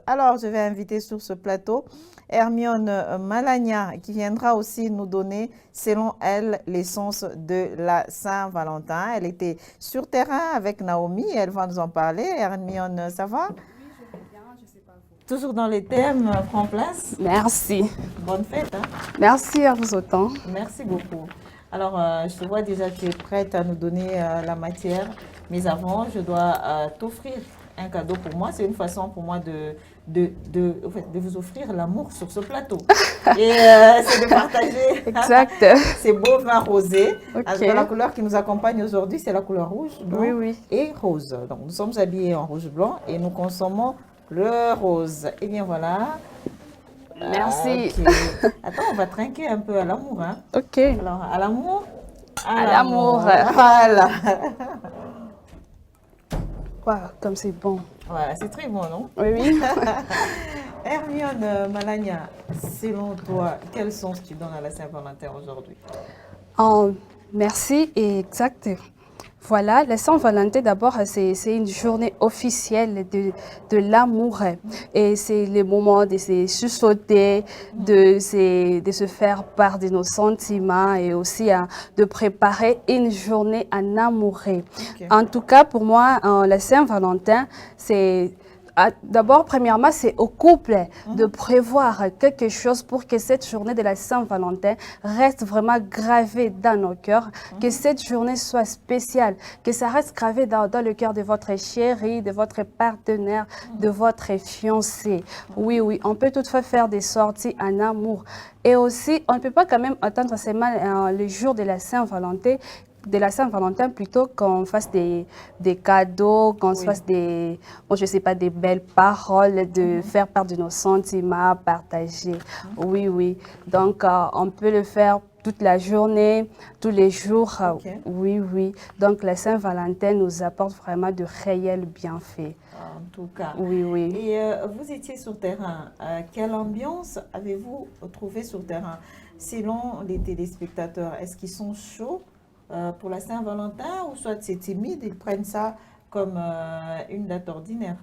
Alors, je vais inviter sur ce plateau Hermione Malagna qui viendra aussi nous donner, selon elle, l'essence de la Saint-Valentin. Elle était sur terrain avec Naomi, elle va nous en parler. Hermione, ça va? Oui, je vais bien, je sais pas vous. Toujours dans les thèmes, prends place. Merci. Bonne fête, hein? Merci à vous autant. Merci beaucoup. Alors, je te vois déjà, tu es prête à nous donner la matière, mais avant, je dois t'offrir un cadeau pour moi. C'est une façon pour moi en fait, de vous offrir l'amour sur ce plateau. Et c'est de partager Exact. ces beaux vins rosés. Ok. La couleur qui nous accompagne aujourd'hui, c'est la couleur rouge, blanc Oui, oui. et rose. Donc, nous sommes habillés en rouge-blanc et nous consommons le rose. Et bien voilà. Merci. Ok. Attends, on va trinquer un peu à l'amour, hein. Ok. Alors, à l'amour. À l'amour. Voilà. Waouh, comme c'est bon. Voilà, c'est très bon, non? Oui, oui. Hermione Malagna, selon toi, quel sens tu donnes à la Saint-Valentin aujourd'hui? Oh, merci. Et exact. Voilà, la Saint-Valentin, d'abord, c'est une journée officielle de l'amour. Et c'est le moment de se chuchoter, de se faire part de nos sentiments et aussi de préparer une journée en amoureux. Ok. En tout cas, pour moi, la Saint-Valentin, c'est... D'abord, premièrement, c'est au couple de prévoir quelque chose pour que cette journée de la Saint-Valentin reste vraiment gravée dans nos cœurs, que cette journée soit spéciale, que ça reste gravé dans le cœur de votre chéri, de votre partenaire, de votre fiancé. Oui, oui, on peut toutefois faire des sorties en amour. Et aussi, on ne peut pas quand même attendre seulement le jour de la Saint-Valentin plutôt qu'on fasse des cadeaux, qu'on se fasse des, bon, je sais pas, des belles paroles, de faire part de nos sentiments, partager. Oui, oui. Donc, on peut le faire toute la journée, tous les jours. Ok. Oui, oui. Donc, la Saint-Valentin nous apporte vraiment de réels bienfaits. En tout cas. Oui, oui. Et vous étiez sur terrain. Quelle ambiance avez-vous trouvé sur terrain? Selon les téléspectateurs, est-ce qu'ils sont chauds pour la Saint-Valentin ou soit c'est timide, ils prennent ça comme une date ordinaire?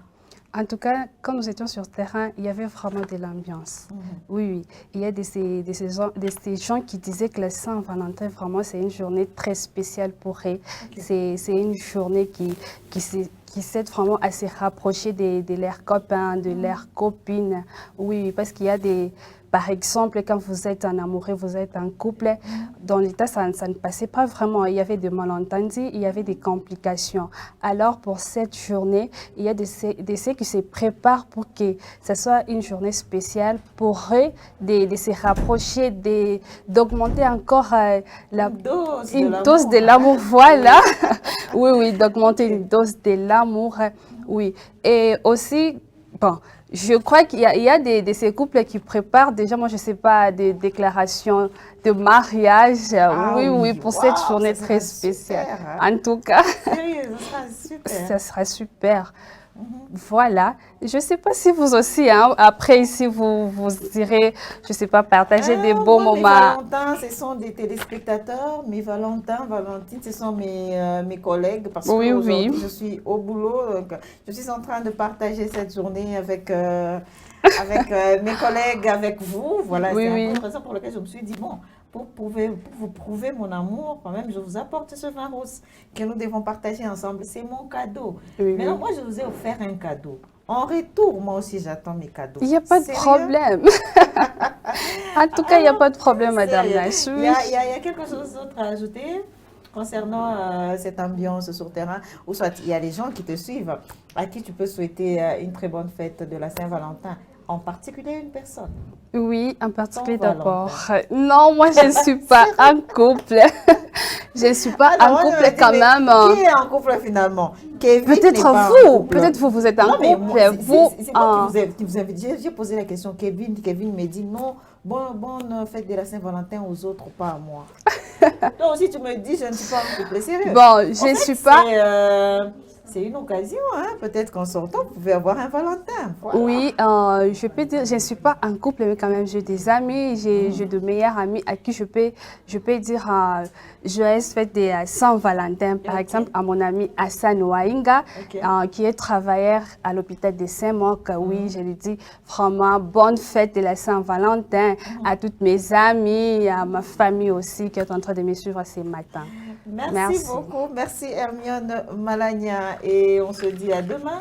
En tout cas, quand nous étions sur terrain, il y avait vraiment de l'ambiance. Oui, oui. Il y a de ces gens qui disaient que la Saint-Valentin, vraiment, c'est une journée très spéciale pour eux. Ok. C'est une journée qui s'aide vraiment à se rapprocher de leurs copains, de leurs copines. Oui, oui, parce qu'il y a des... Par exemple, quand vous êtes en amoureux, vous êtes en couple, dans l'état, ça ne passait pas vraiment. Il y avait des malentendus, il y avait des complications. Alors, pour cette journée, il y a de ceux qui se préparent pour que ce soit une journée spéciale pour eux, de se rapprocher, d'augmenter encore une dose de l'amour. Voilà. Oui, oui, d'augmenter une dose de l'amour. Oui. Et aussi, bon, je crois qu'il y a de ces couples qui préparent déjà, moi je ne sais pas, des déclarations de mariage. Oui, oui, pour cette journée très spéciale. Super, hein? En tout cas, Sérieux, ça sera super. ça sera super. Voilà. Je ne sais pas si vous aussi, hein, après ici, vous irez, je ne sais pas, partager des beaux Moi, mes moments. Valentins, ce sont des téléspectateurs. Mes Valentins, Valentines, ce sont mes collègues parce Oui, qu'aujourd'hui, oui. je suis au boulot. Donc, je suis en train de partager cette journée avec, mes collègues, avec vous. Voilà, Oui, c'est un oui. peu la raison pour laquelle je me suis dit, bon, pour vous prouver mon amour, quand même, je vous apporte ce vin rose que nous devons partager ensemble. C'est mon cadeau. Oui, Maintenant, oui. moi, je vous ai offert un cadeau. En retour, moi aussi, j'attends mes cadeaux. Il n'y a pas de Sérieux? problème. En tout cas, il n'y a pas de problème, Madame Sérieux. Nash. Il y a, il y a- il y a quelque chose d'autre à ajouter concernant cette ambiance sur terrain, ou soit il y a les gens qui te suivent, à qui tu peux souhaiter une très bonne fête de la Saint-Valentin, en particulier une personne. Oui, en particulier Ton d'abord. Valentin. Non, moi, je ne suis pas en couple. Je ne suis pas Ah non, en moi, je couple me dis, quand mais même. qui est en couple finalement? Kevin n'est Peut-être pas en vous, couple. peut-être vous êtes en Non, mais couple. c'est moi qui vous ai dit, j'ai posé la question. Kevin me dit non, bonne fête de la Saint-Valentin aux autres, pas à moi. Toi aussi, tu me dis, je ne suis pas en couple, sérieux. Bon, En je ne fait, suis pas. c'est une occasion, hein? Peut-être qu'en sortant, vous pouvez avoir un Valentin. Voilà. Oui, je peux dire, je ne suis pas en couple, mais quand même, j'ai des amis, j'ai de meilleurs amis à qui je peux dire joyeuse fête de Saint-Valentin. Par exemple, à mon ami Hassan Wainga, qui est travailleur à l'hôpital de Saint-Marc. Oui, je lui dis vraiment bonne fête de la Saint-Valentin à toutes mes amies, à ma famille aussi qui est en train de me suivre ce matin. Merci beaucoup. Merci Hermione Malagna. Et on se dit à demain.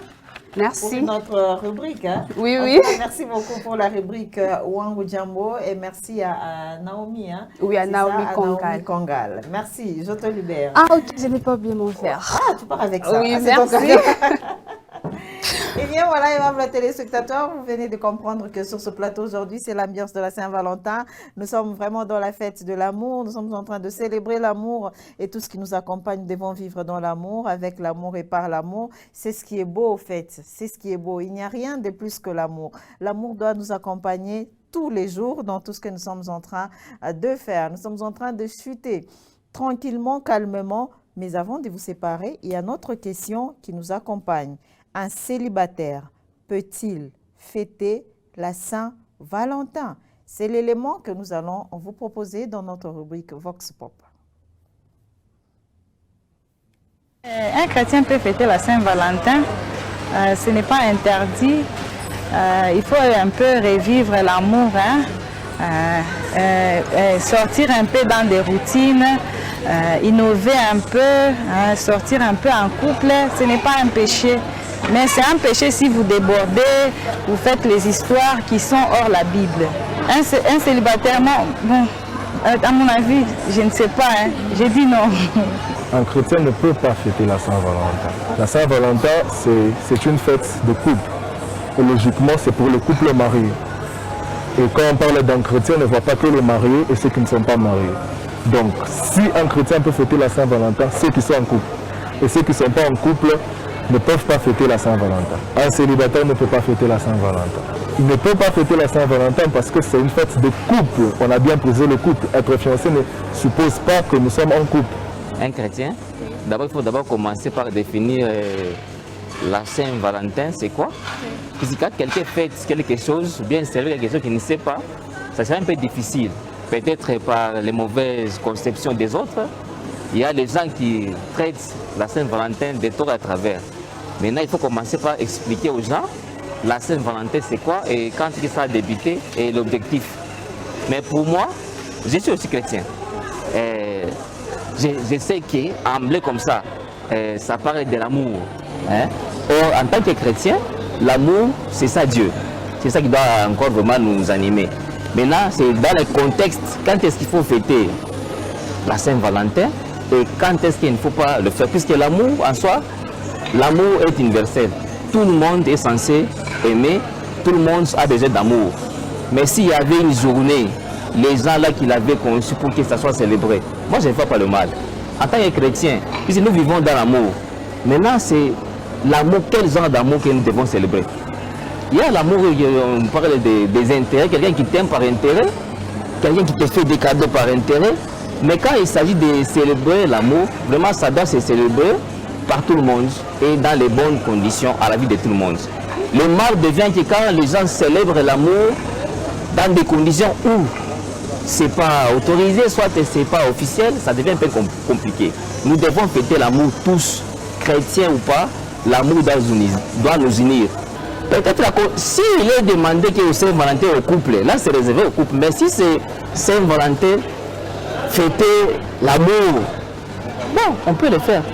Merci. Pour notre rubrique. Hein. Oui, oui. Merci beaucoup pour la rubrique Wangu Jambo et merci à Naomi. Hein. Oui, à Naomi Kongal. Merci, je te libère. Ah, ok, je n'ai pas oublié mon verre. Ah, tu pars avec ça. Oui, merci. Eh bien, voilà, aimables téléspectateurs, vous venez de comprendre que sur ce plateau aujourd'hui, c'est l'ambiance de la Saint-Valentin. Nous sommes vraiment dans la fête de l'amour. Nous sommes en train de célébrer l'amour et tout ce qui nous accompagne. Nous devons vivre dans l'amour, avec l'amour et par l'amour. C'est ce qui est beau, au fait. C'est ce qui est beau. Il n'y a rien de plus que l'amour. L'amour doit nous accompagner tous les jours dans tout ce que nous sommes en train de faire. Nous sommes en train de chuter tranquillement, calmement. Mais avant de vous séparer, il y a notre question qui nous accompagne. Un célibataire peut-il fêter la Saint-Valentin? C'est l'élément que nous allons vous proposer dans notre rubrique Vox Pop. Un chrétien peut fêter la Saint-Valentin. Ce n'est pas interdit. Il faut un peu revivre l'amour, hein? Sortir un peu dans des routines, innover un peu, sortir un peu en couple. Ce n'est pas un péché. Mais c'est un péché si vous débordez, vous faites les histoires qui sont hors la Bible. Un célibataire, bon, à mon avis, je ne sais pas, hein, j'ai dit non. Un chrétien ne peut pas fêter la Saint-Valentin. La Saint-Valentin, c'est une fête de couple. Et logiquement, c'est pour le couple marié. Et quand on parle d'un chrétien, on ne voit pas que les mariés et ceux qui ne sont pas mariés. Donc, si un chrétien peut fêter la Saint-Valentin, ceux qui sont en couple. Et ceux qui ne sont pas en couple ne peuvent pas fêter la Saint-Valentin. Un célibataire ne peut pas fêter la Saint-Valentin. Il ne peut pas fêter la Saint-Valentin parce que c'est une fête de couple. On a bien posé le couple. Être fiancé ne suppose pas que nous sommes en couple. Un chrétien, d'abord il faut d'abord commencer par définir la Saint-Valentin, c'est quoi? Parce que quand quelqu'un fête quelque chose, bien servir quelque chose qu'il ne sait pas, ça serait un peu difficile. Peut-être par les mauvaises conceptions des autres, il y a des gens qui traitent la Saint-Valentin de tort à travers. Maintenant, il faut commencer par expliquer aux gens la Saint-Valentin c'est quoi et quand ça a débuté et l'objectif. Mais pour moi, je suis aussi chrétien. Je sais qu'emblée comme ça, ça parle de l'amour. Hein? Or, en tant que chrétien, l'amour, c'est ça Dieu. C'est ça qui doit encore vraiment nous animer. Maintenant, c'est dans le contexte, quand est-ce qu'il faut fêter la Saint-Valentin et quand est-ce qu'il ne faut pas le faire. Puisque l'amour, en soi, l'amour est universel. Tout le monde est censé aimer, tout le monde a besoin d'amour. Mais s'il y avait une journée, les gens là qui l'avaient conçu pour que ça soit célébré, moi je ne fais pas le mal. En tant que chrétien, puisque nous vivons dans l'amour, maintenant c'est l'amour, quel genre d'amour que nous devons célébrer? Il y a l'amour, on parle des intérêts, quelqu'un qui t'aime par intérêt, quelqu'un qui te fait des cadeaux par intérêt. Mais quand il s'agit de célébrer l'amour, vraiment ça doit se célébrer par tout le monde et dans les bonnes conditions à la vie de tout le monde. Le mal devient que quand les gens célèbrent l'amour dans des conditions où c'est pas autorisé, soit c'est pas officiel, ça devient un peu compliqué. Nous devons fêter l'amour tous, chrétiens ou pas, l'amour doit nous unir. Peut-être s'il est demandé que Saint-Valentin au couple, là c'est réservé au couple, mais si c'est Saint-Valentin, fêter l'amour, bon, on peut le faire.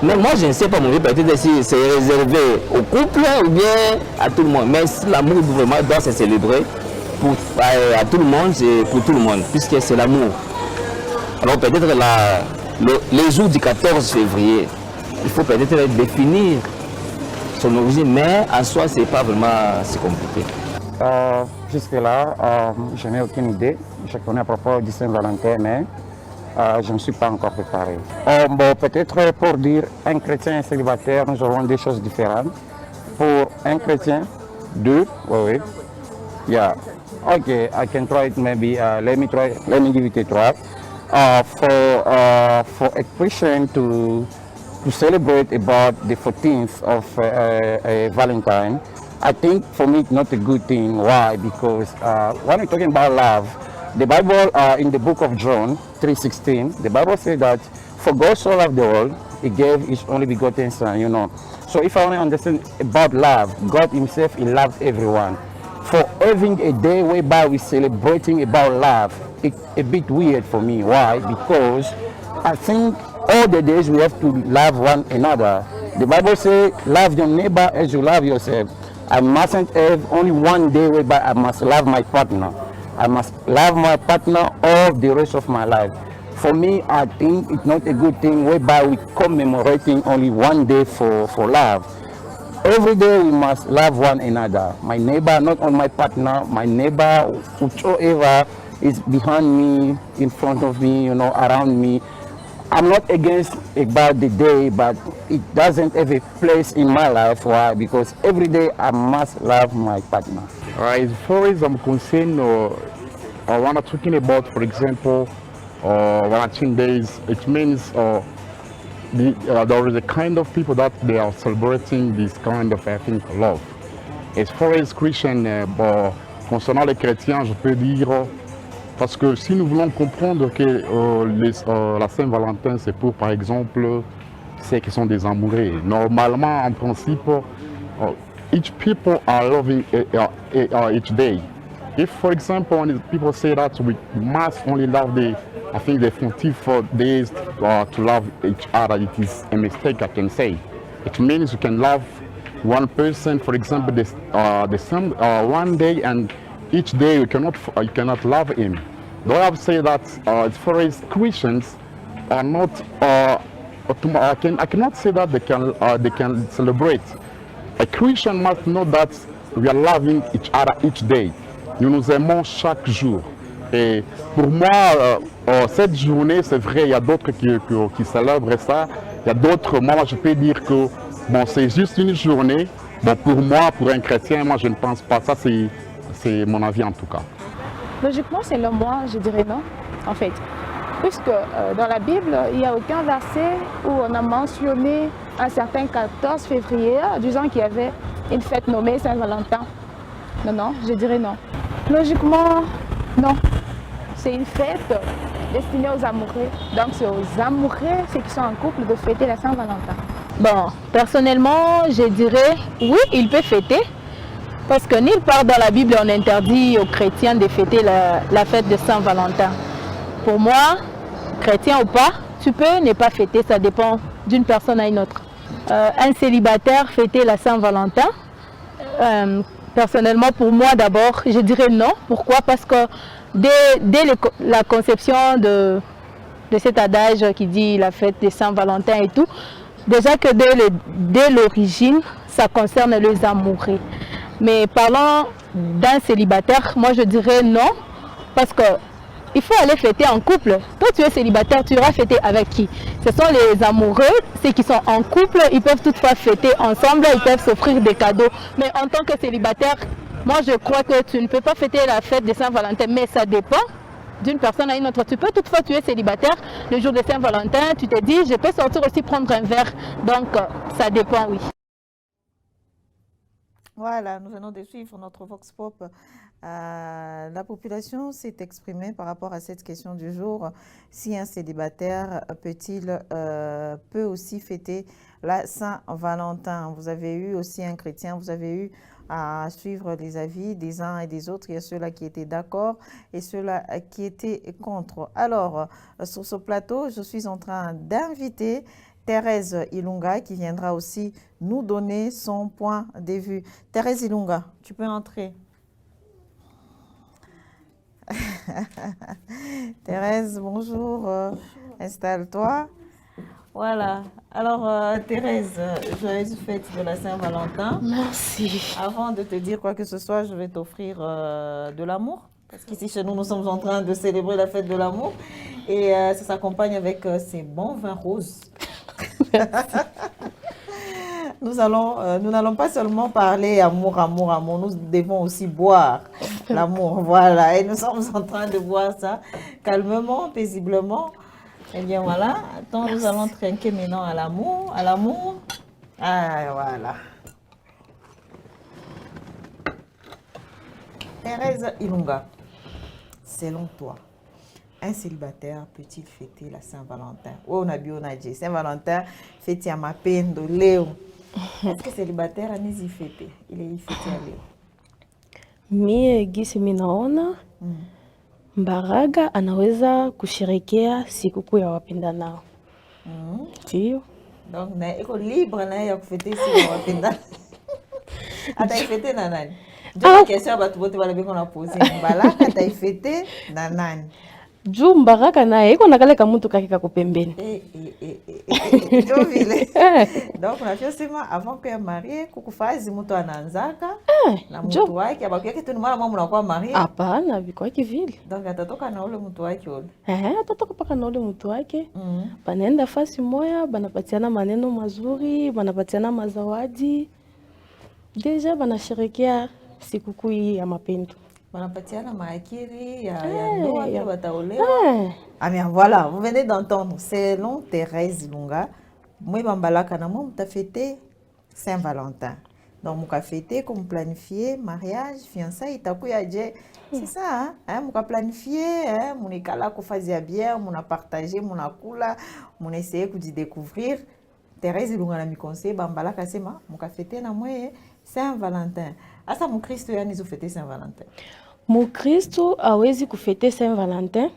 Mais moi, je ne sais pas, peut-être si c'est réservé au couple ou bien à tout le monde. Mais l'amour vraiment doit se célébrer à tout le monde et pour tout le monde, puisque c'est l'amour. Alors peut-être les jours du 14 février, il faut peut-être définir son origine, mais en soi, c'est pas vraiment si compliqué. Jusque-là, je n'ai aucune idée. Je connais à propos du Saint-Valentin, mais je ne suis pas encore préparé. Bon, peut-être pour dire un chrétien et un célibataire, nous aurons des choses différentes. Pour un chrétien, deux, oui. Yeah. Okay, I can try it maybe. Let me give it a try. For a Christian to to celebrate about the 14th of Valentine, I think for me it's not a good thing. Why? Because when we're talking about love, the Bible in the book of John 3:16, the Bible says that for God so loved the world, He gave His only begotten Son. You know, so if I want to understand about love, God Himself, He loves everyone. For having a day whereby we're celebrating about love, it's a bit weird for me. Why? Because I think all the days we have to love one another. The Bible says, love your neighbor as you love yourself. I mustn't have only one day whereby I must love my partner. I must love my partner all the rest of my life. For me, I think it's not a good thing whereby we commemorating only one day for love. Every day we must love one another. My neighbor, not only my partner, my neighbor, whoever is behind me, in front of me, you know, around me. I'm not against about the day, but it doesn't have a place in my life. Why? Because every day I must love my partner. As far as I'm concerned, when I'm talking about, for example, Valentine days, it means there is a kind of people that they are celebrating this kind of, I think, love. As far as Christian, concernant les chrétiens, je peux dire, parce que si nous voulons comprendre que la Saint-Valentin, c'est pour, par exemple, ceux qui sont des amoureux. Normalement, en principe, each people are loving each day. If, for example, when people say that we must only love I think the 24 days to love each other, it is a mistake, I can say. It means you can love one person, for example, the same one day, and each day you cannot love him. Though I have said that as far as Christians are not, I cannot say that they can celebrate. A Christian must know that we are loving each other each day. Nous nous aimons chaque jour. Et pour moi, cette journée, c'est vrai, il y a d'autres qui célèbrent ça. Il y a d'autres, moi je peux dire que bon, c'est juste une journée. Bon, pour moi, pour un chrétien, moi je ne pense pas. Ça, c'est mon avis en tout cas. Logiquement, selon moi, je dirais non, en fait. Puisque dans la Bible, il n'y a aucun verset où on a mentionné un certain 14 février, disant qu'il y avait une fête nommée Saint-Valentin. Non, non, je dirais non. Logiquement, non. C'est une fête destinée aux amoureux. Donc c'est aux amoureux, ceux qui sont en couple, de fêter la Saint-Valentin. Bon, personnellement, je dirais oui, il peut fêter. Parce que nulle part dans la Bible, on interdit aux chrétiens de fêter la fête de Saint-Valentin. Pour moi, chrétien ou pas, tu peux ne pas fêter, ça dépend d'une personne à une autre. Un célibataire fêter la Saint-Valentin, personnellement, pour moi d'abord, je dirais non. Pourquoi? Parce que dès la conception de cet adage qui dit la fête de Saint-Valentin et tout, déjà que dès l'origine, ça concerne les amoureux. Mais parlant d'un célibataire, moi je dirais non, parce que il faut aller fêter en couple. Toi tu es célibataire, tu iras fêter avec qui? Ce sont les amoureux, ceux qui sont en couple, ils peuvent toutefois fêter ensemble, ils peuvent s'offrir des cadeaux. Mais en tant que célibataire, moi je crois que tu ne peux pas fêter la fête de Saint-Valentin, mais ça dépend d'une personne à une autre. Tu peux toutefois, tu es célibataire, le jour de Saint-Valentin, tu te dis, je peux sortir aussi prendre un verre. Donc ça dépend, oui. Voilà, nous venons de suivre notre Vox Pop. La population s'est exprimée par rapport à cette question du jour. Si un célibataire peut aussi fêter la Saint-Valentin? Vous avez eu aussi un chrétien, vous avez eu à suivre les avis des uns et des autres. Il y a ceux-là qui étaient d'accord et ceux-là qui étaient contre. Alors, sur ce plateau, je suis en train d'inviter Thérèse Ilunga qui viendra aussi nous donner son point de vue. Thérèse Ilunga, tu peux entrer. Thérèse, bonjour. Installe-toi. Voilà. Alors, Thérèse, joyeuse fête de la Saint-Valentin. Merci. Avant de te dire quoi que ce soit, je vais t'offrir de l'amour. Parce qu'ici, chez nous, nous sommes en train de célébrer la fête de l'amour. Et ça s'accompagne avec ces bons vins roses. Nous n'allons pas seulement parler amour, amour, amour. Nous devons aussi boire l'amour. Voilà. Et nous sommes en train de boire ça calmement, paisiblement. Eh bien voilà, attends, nous allons trinquer maintenant à l'amour. À l'amour. Ah, voilà. Thérèse Ilunga, selon toi, un célibataire peut-il fêter la Saint-Valentin? Oh, on a bien dit Saint-Valentin, fêter à ma peine de Léo. Est-ce que célibataire a n'y fêté? Il est fêté à Léo. Mie gisi minaona Mbaraga anaweza kusherekea sikukuu ya wapendanao. Ndio. Donc na iko libre na ya kufete siku ya wapendanao. Ataifete na nani? Ndio question watu wote wale biko na pose. Mbalaka ataifete na nani? Juu Mbaraga naye iko nakaleka mtu kake kako pembeni. Ndio vile. Donc unafio sema avant que ya marié kukufazi mtu anaanzaka na mtu wake abakia kitu ni mara mama mnakuwa marié. Hapana, biko vile. Donc atatoka na ule mtu wake ule. Atatoka paka na ule mtu wake. Banaenda fasi moya, banapatiana maneno mazuri, banapatiana mazawadi. Deja banasherekea sikukuu ya mapendo. Banapatiana maakiri ya ndoa ya bataolewa. Ah bien voilà, vous venez d'entendre, selon Thérèse Ilunga, moi bambalaka na moi mta fêté Saint-Valentin. Donc muka fêté comme planifier mariage, fiançailles itakuya je. C'est ça hein, muka planifier hein, munikala ko fazia bien, muna partager, muna kula, muna essayer ku découvrir. Thérèse Ilunga na mi conseil bambalaka sema muka fêté na moi Saint-Valentin. Asa mukristo yani zo fêté Saint-Valentin. Mukristo hawezi kufete Saint-Valentin.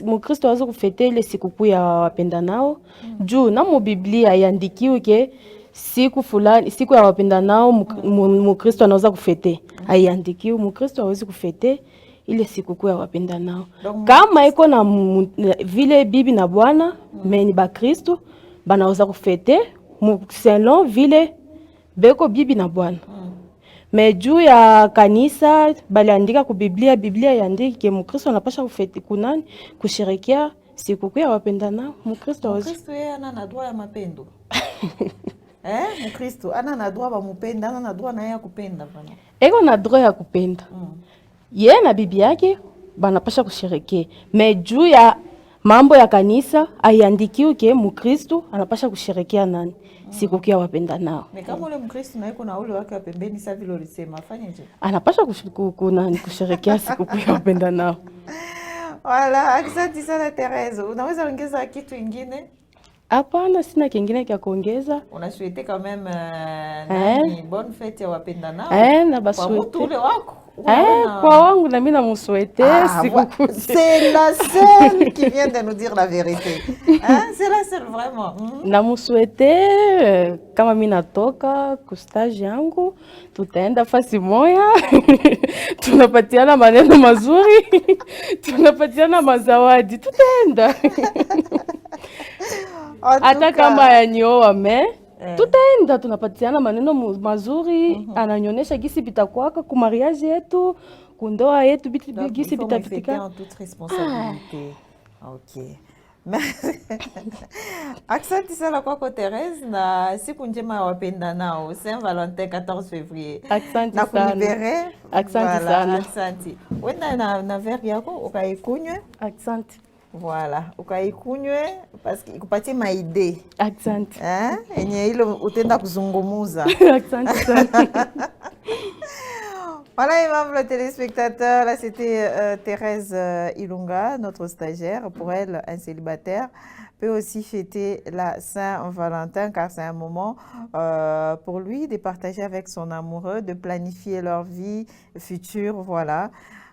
Mukristo hawezi kufete ile sikukuu ya wapendanao. Juu na mu Biblia iandikiwe ke siku fulani, siku ya wapendanao Mukristo anaweza kufete. Haiandikiwi, Mukristo hawezi kufete ile sikukuu ya wapendanao. Kama iko na vile bibi na bwana, meni ba Kristo banaweza kufete selon vile beko bibi na bwana. Juu ya kanisa baliandika ku Biblia, Biblia yandiki ke Mukristo anapasha kufete kunani kusherekea sikukuu ya wapendanao. Mukristo yeye ana na droit ya mapendo. Mukristo ana na droit ba mupenda, ana na droit na yeye kupenda bana. Eko na droit ya kupenda. Yeye na bibi yake banapasha kusherekea. Juu ya mambo ya kanisa aiandikiwe ke Mukristo anapasha kusherekea nani sikukuu ya wapendanao. Kama ule Mkristo na yuko na ule wake wa pembeni sasa vile ulisema afanyeje? Anapasha kusherekea sikukuu ya wapendanao. Voilà, asante sana Thérèse. Unaweza ongeza kitu kingine? Hapana, sina kingine cha kuongeza. Unashuete quand même nani bonne fête ya wapendanao? Na baswete. Kwa mtu ule wako? Kwa wangu na mimi namuswete sikukuu. C'est la seule qui vient de nous dire la vérité. C'est la seule vraiment. Namuswete kama mimi natoka ku stage yangu, tutaenda fasi moya. Tunapatiana maneno mazuri. Tunapatiana mazawadi. Tutaenda. Hata kama yanioa tutaenda tunapatiana maneno mazuri, ananyonyesha gisi bitakwaka ku mariage yetu, ku ndoa yetu gisi bitapitika en toute responsabilité. OK. Asante sana kwako Thérèse na siku njema ya wapendanao Saint-Valentin 14 février. Asante na sana. Kulibere. Asante sana. Asante. Wenda na verre yako ukaikunywe. Asante. Voilà, ukaikunywe parce que ikupatie maide. Asante. Enye ile utenda kuzungumuza. Asante sana. Voilà, aimable téléspectateurs, là c'était Thérèse Ilunga, notre stagiaire. Pour elle, un célibataire peut aussi fêter la Saint-Valentin car c'est un moment pour lui de partager avec son amoureux, de planifier leur vie future, voilà.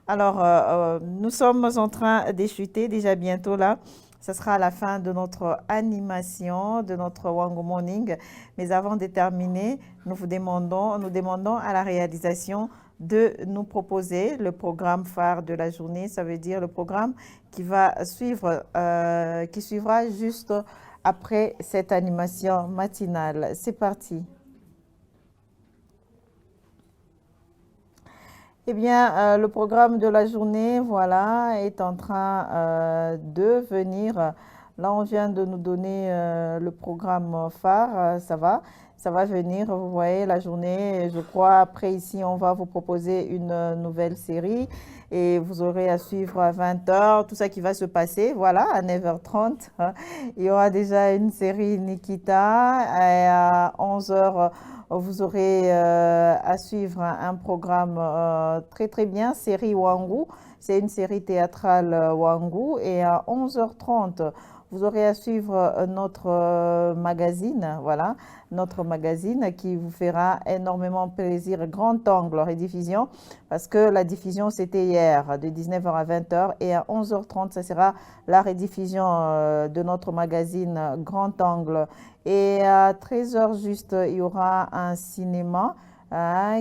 Alors, nous sommes en train d'échuter déjà bientôt là. Ce sera à la fin de notre animation, de notre Wango Morning. Mais avant de terminer, nous demandons à la réalisation de nous proposer le programme phare de la journée. Ça veut dire le programme qui va suivre, qui suivra juste après cette animation matinale. C'est parti. Eh bien, le programme de la journée, voilà, est en train de venir. Là, on vient de nous donner le programme phare, ça va. ça va venir, vous voyez, la journée. Je crois, après ici, on va vous proposer une nouvelle série et vous aurez à suivre à 20h tout ça qui va se passer. Voilà, à 9h30, il y aura déjà une série Nikita et à 11h, vous aurez à suivre un programme très très bien, série Wangu. C'est une série théâtrale Wangu et à 11h30, vous aurez à suivre notre magazine, voilà, notre magazine qui vous fera énormément plaisir. Grand Angle rediffusion, parce que la diffusion c'était hier de 19h à 20h et à 11h30, ça sera la rediffusion de notre magazine Grand Angle. Et à 13h juste, il y aura un cinéma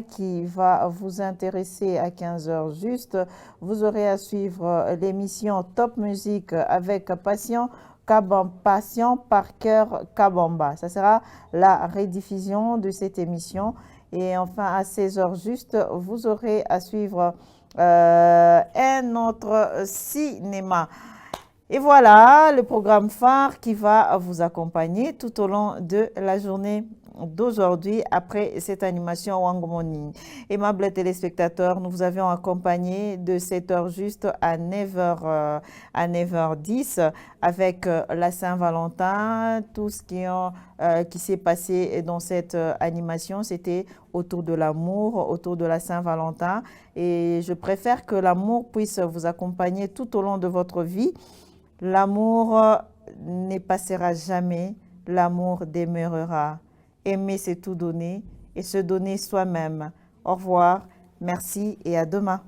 qui va vous intéresser à 15h juste. Vous aurez à suivre l'émission Top Musique avec Passion par cœur Kabamba. Ça sera la rediffusion de cette émission. Et enfin, à 16h juste, vous aurez à suivre un autre cinéma. Et voilà le programme phare qui va vous accompagner tout au long de la journée d'aujourd'hui après cette animation Wangu Morning. Aimables téléspectateurs, nous vous avions accompagné de 7h juste à 9h10 avec la Saint-Valentin. Tout ce qui s'est passé dans cette animation, c'était autour de l'amour, autour de la Saint-Valentin. Et je préfère que l'amour puisse vous accompagner tout au long de votre vie. L'amour ne passera jamais, l'amour demeurera. Aimer, c'est tout donner et se donner soi-même. Au revoir, merci et à demain.